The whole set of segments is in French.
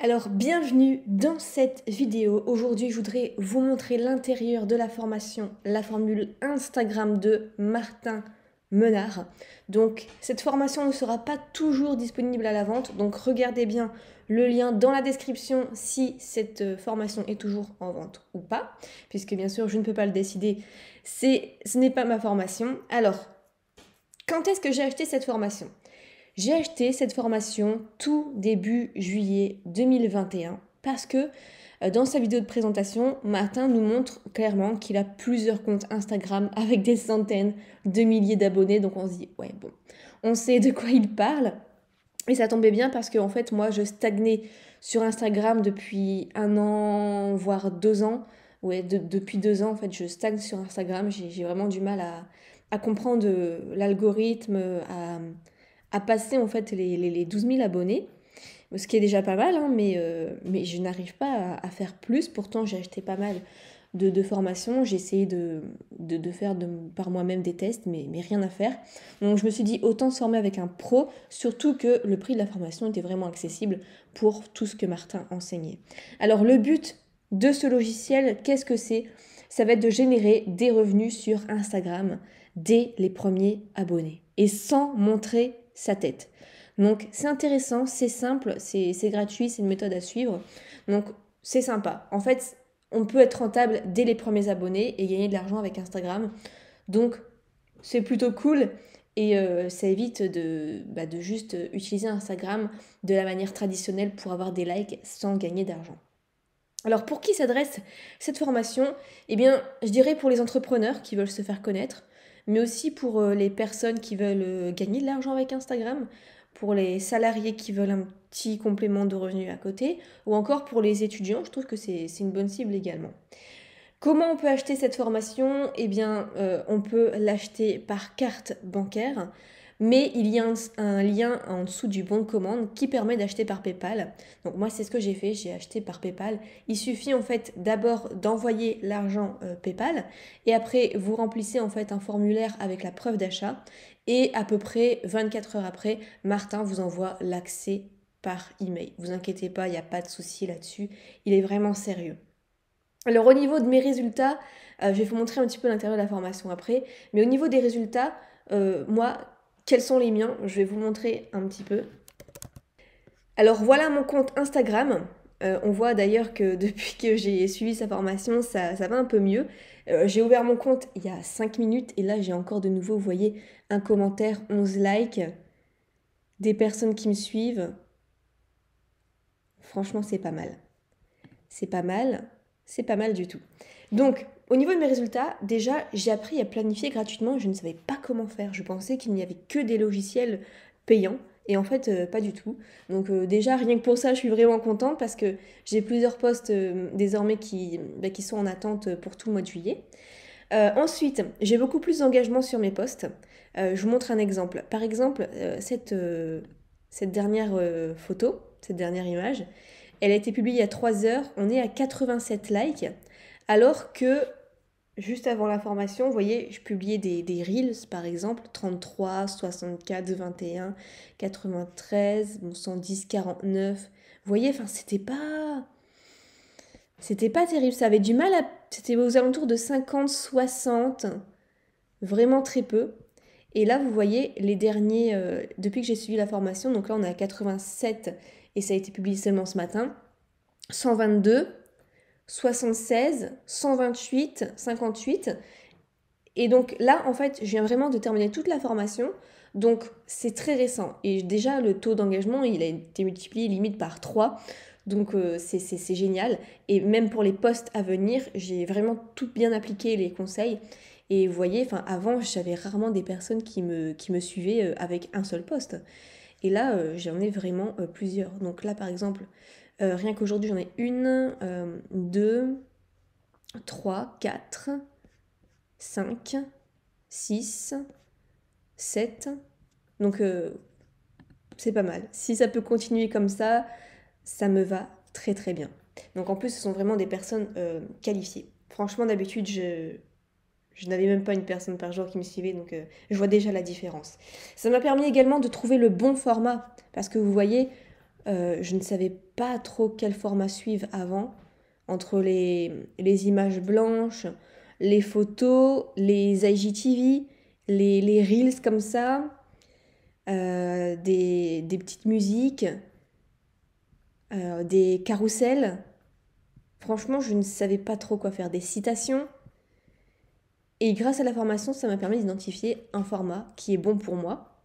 Alors, bienvenue dans cette vidéo. Aujourd'hui, je voudrais vous montrer l'intérieur de la formation, la formule Instagram de Martin Menard. Donc, cette formation ne sera pas toujours disponible à la vente, donc regardez bien le lien dans la description si cette formation est toujours en vente ou pas, puisque bien sûr, je ne peux pas le décider, ce n'est pas ma formation. Alors, quand est-ce que j'ai acheté cette formation ? J'ai acheté cette formation tout début juillet 2021 parce que dans sa vidéo de présentation, Martin nous montre clairement qu'il a plusieurs comptes Instagram avec des centaines de milliers d'abonnés. Donc on se dit, ouais bon, on sait de quoi il parle. Et ça tombait bien parce que en fait, moi, je stagnais sur Instagram depuis 1 an, voire 2 ans. Ouais, depuis 2 ans, en fait, je stagne sur Instagram. J'ai vraiment du mal à comprendre l'algorithme, à passer en fait les 12 000 abonnés, ce qui est déjà pas mal, hein, mais je n'arrive pas à faire plus. Pourtant, j'ai acheté pas mal de formations, j'ai essayé de faire par moi-même des tests, mais rien à faire. Donc je me suis dit autant se former avec un pro, surtout que le prix de la formation était vraiment accessible pour tout ce que Martin enseignait. Alors le but de ce logiciel, qu'est-ce que c'est ? Ça va être de générer des revenus sur Instagram dès les premiers abonnés et sans montrer sa tête. Donc c'est intéressant, c'est simple, c'est gratuit, c'est une méthode à suivre. Donc c'est sympa. En fait, on peut être rentable dès les premiers abonnés et gagner de l'argent avec Instagram. Donc c'est plutôt cool et ça évite de juste utiliser Instagram de la manière traditionnelle pour avoir des likes sans gagner d'argent. Alors pour qui s'adresse cette formation ? Eh bien, je dirais pour les entrepreneurs qui veulent se faire connaître, mais aussi pour les personnes qui veulent gagner de l'argent avec Instagram, pour les salariés qui veulent un petit complément de revenus à côté, ou encore pour les étudiants. Je trouve que c'est une bonne cible également. Comment on peut acheter cette formation ? Eh bien, on peut l'acheter par carte bancaire, mais il y a un lien en dessous du bon de commande qui permet d'acheter par PayPal. Donc moi, c'est ce que j'ai fait, j'ai acheté par PayPal. Il suffit en fait d'abord d'envoyer l'argent PayPal et après, vous remplissez en fait un formulaire avec la preuve d'achat et à peu près 24 heures après, Martin vous envoie l'accès par email. Vous inquiétez pas, il n'y a pas de souci là-dessus, il est vraiment sérieux. Alors au niveau de mes résultats, je vais vous montrer un petit peu l'intérieur de la formation après, mais au niveau des résultats, moi, quels sont les miens ? Je vais vous montrer un petit peu. Alors voilà mon compte Instagram. On voit d'ailleurs que depuis que j'ai suivi sa formation, ça va un peu mieux. J'ai ouvert mon compte il y a 5 minutes et là j'ai encore de nouveau, vous voyez, un commentaire, 11 likes, des personnes qui me suivent. Franchement, c'est pas mal. C'est pas mal du tout. Donc, au niveau de mes résultats, déjà, j'ai appris à planifier gratuitement. Je ne savais pas comment faire. Je pensais qu'il n'y avait que des logiciels payants. Et en fait, pas du tout. Donc déjà, rien que pour ça, je suis vraiment contente parce que j'ai plusieurs postes désormais qui sont en attente pour tout le mois de juillet. Ensuite, j'ai beaucoup plus d'engagement sur mes posts. Je vous montre un exemple. Par exemple, cette dernière photo, cette dernière image, elle a été publiée il y a 3 heures, on est à 87 likes, alors que juste avant la formation, vous voyez, je publiais des Reels par exemple, 33, 64, 21, 93, 110, 49. Vous voyez, enfin, c'était pas terrible, ça avait du mal à... C'était aux alentours de 50, 60, vraiment très peu. Et là, vous voyez, les derniers, depuis que j'ai suivi la formation, donc là on est à 87 et ça a été publié seulement ce matin, 122, 76, 128, 58. Et donc là, en fait, je viens vraiment de terminer toute la formation. Donc c'est très récent. Et déjà, le taux d'engagement, il a été multiplié limite par 3. Donc c'est génial. Et même pour les posts à venir, j'ai vraiment tout bien appliqué les conseils. Et vous voyez, avant, j'avais rarement des personnes qui me suivaient avec un seul post. Et là, j'en ai vraiment plusieurs. Donc là, par exemple, rien qu'aujourd'hui, j'en ai 1, 2, 3, 4, 5, 6, 7. Donc c'est pas mal. Si ça peut continuer comme ça me va très très bien. Donc en plus, ce sont vraiment des personnes qualifiées. Franchement, d'habitude, je n'avais même pas une personne par jour qui me suivait, donc je vois déjà la différence. Ça m'a permis également de trouver le bon format, parce que vous voyez, Je ne savais pas trop quel format suivre avant, entre les images blanches, les photos, les IGTV, les reels comme ça, des petites musiques, des carousels. Franchement, je ne savais pas trop quoi faire. Des citations. Et grâce à la formation, ça m'a permis d'identifier un format qui est bon pour moi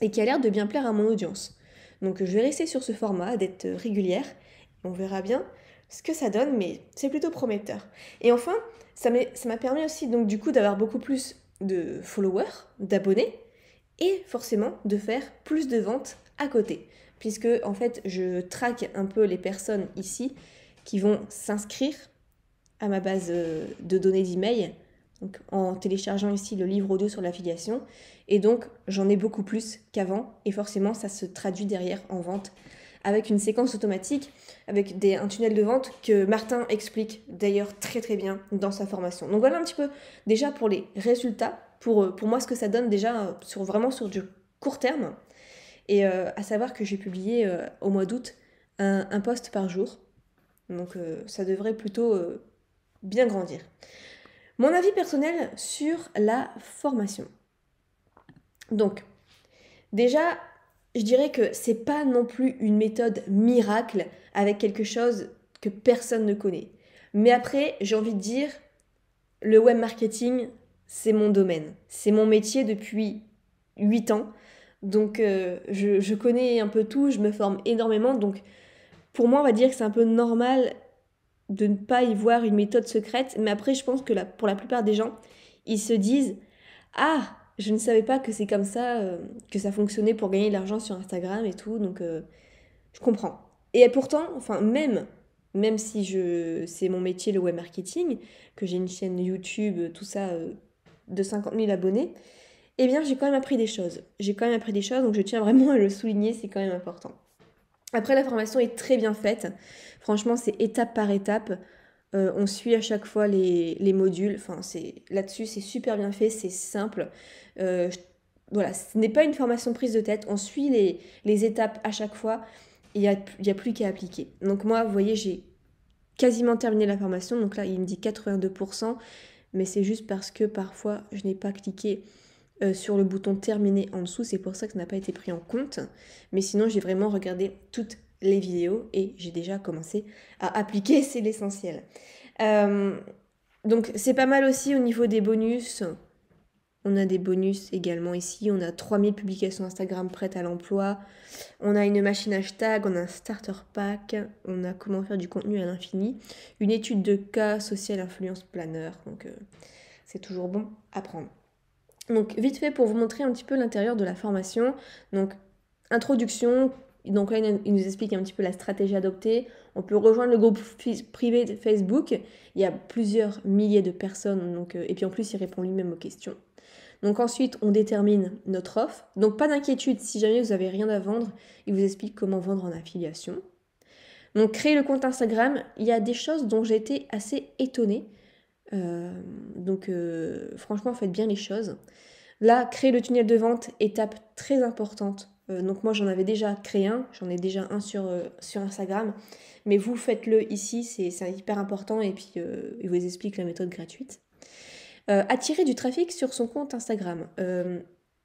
et qui a l'air de bien plaire à mon audience. Donc je vais rester sur ce format, d'être régulière. On verra bien ce que ça donne, mais c'est plutôt prometteur. Et enfin, ça m'a permis aussi donc du coup d'avoir beaucoup plus de followers, d'abonnés, et forcément de faire plus de ventes à côté. Puisque en fait, je traque un peu les personnes ici qui vont s'inscrire à ma base de données d'email, donc en téléchargeant ici le livre audio sur l'affiliation. Et donc, j'en ai beaucoup plus qu'avant. Et forcément, ça se traduit derrière en vente avec une séquence automatique, avec un tunnel de vente que Martin explique d'ailleurs très très bien dans sa formation. Donc voilà un petit peu déjà pour les résultats, pour moi ce que ça donne déjà vraiment sur du court terme. Et à savoir que j'ai publié au mois d'août un post par jour. Donc ça devrait plutôt bien grandir. Mon avis personnel sur la formation. Donc, déjà, je dirais que c'est pas non plus une méthode miracle avec quelque chose que personne ne connaît. Mais après, j'ai envie de dire, le web marketing, c'est mon domaine. C'est mon métier depuis 8 ans. Donc, je connais un peu tout, je me forme énormément. Donc, pour moi, on va dire que c'est un peu normal de ne pas y voir une méthode secrète. Mais après, je pense que pour la plupart des gens, ils se disent ah, je ne savais pas que c'est comme ça, que ça fonctionnait pour gagner de l'argent sur Instagram et tout. Donc, je comprends. Et pourtant, enfin, même si c'est mon métier, le web marketing, que j'ai une chaîne YouTube, tout ça, de 50 000 abonnés, eh bien, j'ai quand même appris des choses. J'ai quand même appris des choses, donc je tiens vraiment à le souligner, c'est quand même important. Après, la formation est très bien faite. Franchement, c'est étape par étape. On suit à chaque fois les modules. Enfin, là-dessus, c'est super bien fait, c'est simple. Voilà, ce n'est pas une formation prise de tête. On suit les étapes à chaque fois. Il n'y a plus qu'à appliquer. Donc moi, vous voyez, j'ai quasiment terminé la formation. Donc là, il me dit 82%. Mais c'est juste parce que parfois, je n'ai pas cliqué sur le bouton terminer en dessous, c'est pour ça que ça n'a pas été pris en compte. Mais sinon, j'ai vraiment regardé toutes les vidéos et j'ai déjà commencé à appliquer, c'est l'essentiel. Donc c'est pas mal aussi au niveau des bonus. On a des bonus également ici, on a 3000 publications Instagram prêtes à l'emploi, on a une machine hashtag, on a un starter pack, on a comment faire du contenu à l'infini, une étude de cas social influence planner, donc c'est toujours bon à prendre. Donc vite fait pour vous montrer un petit peu l'intérieur de la formation. Donc introduction, donc là il nous explique un petit peu la stratégie adoptée. On peut rejoindre le groupe privé de Facebook. Il y a plusieurs milliers de personnes, donc, et puis en plus il répond lui-même aux questions. Donc ensuite on détermine notre offre. Donc pas d'inquiétude, si jamais vous n'avez rien à vendre, il vous explique comment vendre en affiliation. Donc créer le compte Instagram, il y a des choses dont j'ai été assez étonnée. Donc franchement faites bien les choses. Là, créer le tunnel de vente, étape très importante. Donc moi j'en avais déjà créé un, j'en ai déjà un sur Instagram, mais vous faites-le ici, c'est hyper important et puis il vous explique la méthode gratuite. Attirer du trafic sur son compte Instagram.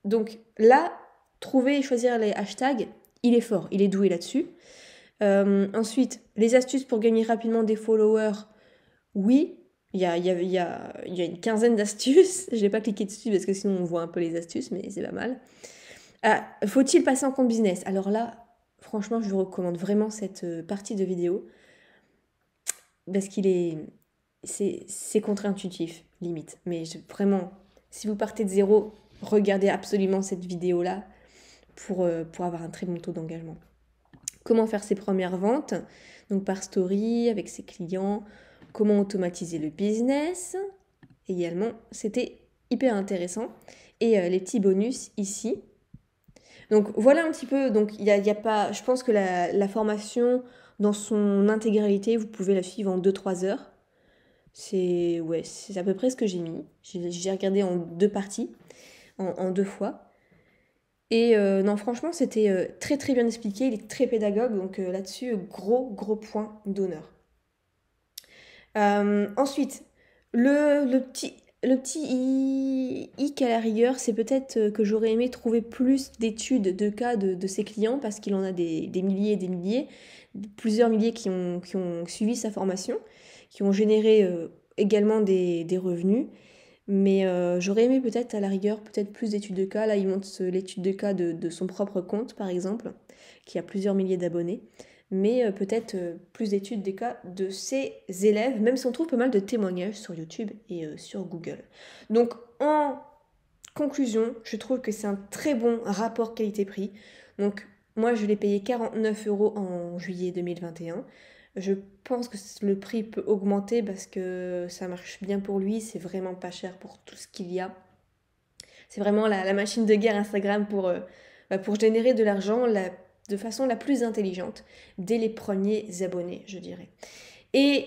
Donc là, trouver et choisir les hashtags, il est fort, il est doué là-dessus. Ensuite, les astuces pour gagner rapidement des followers, oui, il y a une quinzaine d'astuces. Je n'ai pas cliqué dessus parce que sinon on voit un peu les astuces, mais c'est pas mal. Faut-il passer en compte business? Alors là, franchement, je vous recommande vraiment cette partie de vidéo parce c'est contre-intuitif, limite. Mais vraiment, si vous partez de zéro, regardez absolument cette vidéo-là pour avoir un très bon taux d'engagement. Comment faire ses premières ventes? Donc par story, avec ses clients. Comment automatiser le business? Également, c'était hyper intéressant. Et les petits bonus ici. Donc voilà un petit peu, donc il y a pas, je pense que la formation dans son intégralité, vous pouvez la suivre en 2-3 heures. C'est à peu près ce que j'ai mis. J'ai regardé en 2 parties, en 2 fois. Et non, franchement, c'était très très bien expliqué, il est très pédagogue, donc là-dessus, gros point d'honneur. Ensuite, le petit hic à la rigueur, c'est peut-être que j'aurais aimé trouver plus d'études de cas de ses clients, parce qu'il en a des milliers et des milliers, plusieurs milliers qui ont suivi sa formation, qui ont généré également des revenus. Mais j'aurais aimé peut-être à la rigueur, peut-être plus d'études de cas. Là, il montre l'étude de cas de son propre compte, par exemple, qui a plusieurs milliers d'abonnés. Mais peut-être plus d'études des cas de ses élèves, même si on trouve pas mal de témoignages sur YouTube et sur Google. Donc, en conclusion, je trouve que c'est un très bon rapport qualité-prix. Donc, moi, je l'ai payé 49 € en juillet 2021. Je pense que le prix peut augmenter parce que ça marche bien pour lui. C'est vraiment pas cher pour tout ce qu'il y a. C'est vraiment la machine de guerre Instagram pour générer de l'argent de façon la plus intelligente dès les premiers abonnés, je dirais. Et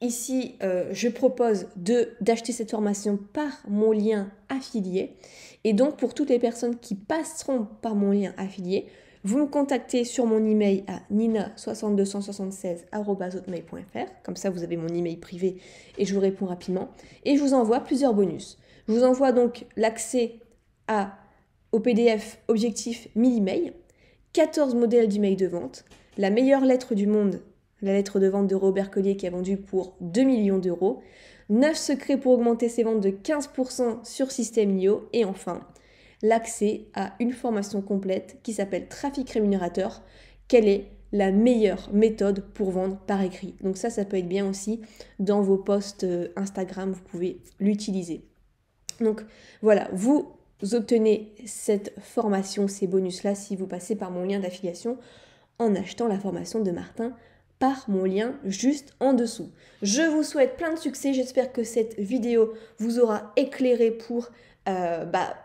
ici, je propose d'acheter cette formation par mon lien affilié. Et donc, pour toutes les personnes qui passeront par mon lien affilié, vous me contactez sur mon email à nina62276@hotmail.fr. Comme ça, vous avez mon email privé et je vous réponds rapidement. Et je vous envoie plusieurs bonus. Je vous envoie donc l'accès au PDF Objectif 1000 emails, 14 modèles d'emails de vente, la meilleure lettre du monde, la lettre de vente de Robert Collier qui a vendu pour 2 millions d'euros, 9 secrets pour augmenter ses ventes de 15% sur System.io et enfin, l'accès à une formation complète qui s'appelle Trafic rémunérateur. Quelle est la meilleure méthode pour vendre par écrit? Donc ça peut être bien aussi dans vos posts Instagram, vous pouvez l'utiliser. Donc voilà, vous obtenez cette formation, ces bonus-là, si vous passez par mon lien d'affiliation en achetant la formation de Martin par mon lien juste en dessous. Je vous souhaite plein de succès, j'espère que cette vidéo vous aura éclairé pour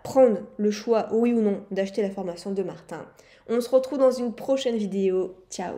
prendre le choix, oui ou non, d'acheter la formation de Martin. On se retrouve dans une prochaine vidéo. Ciao!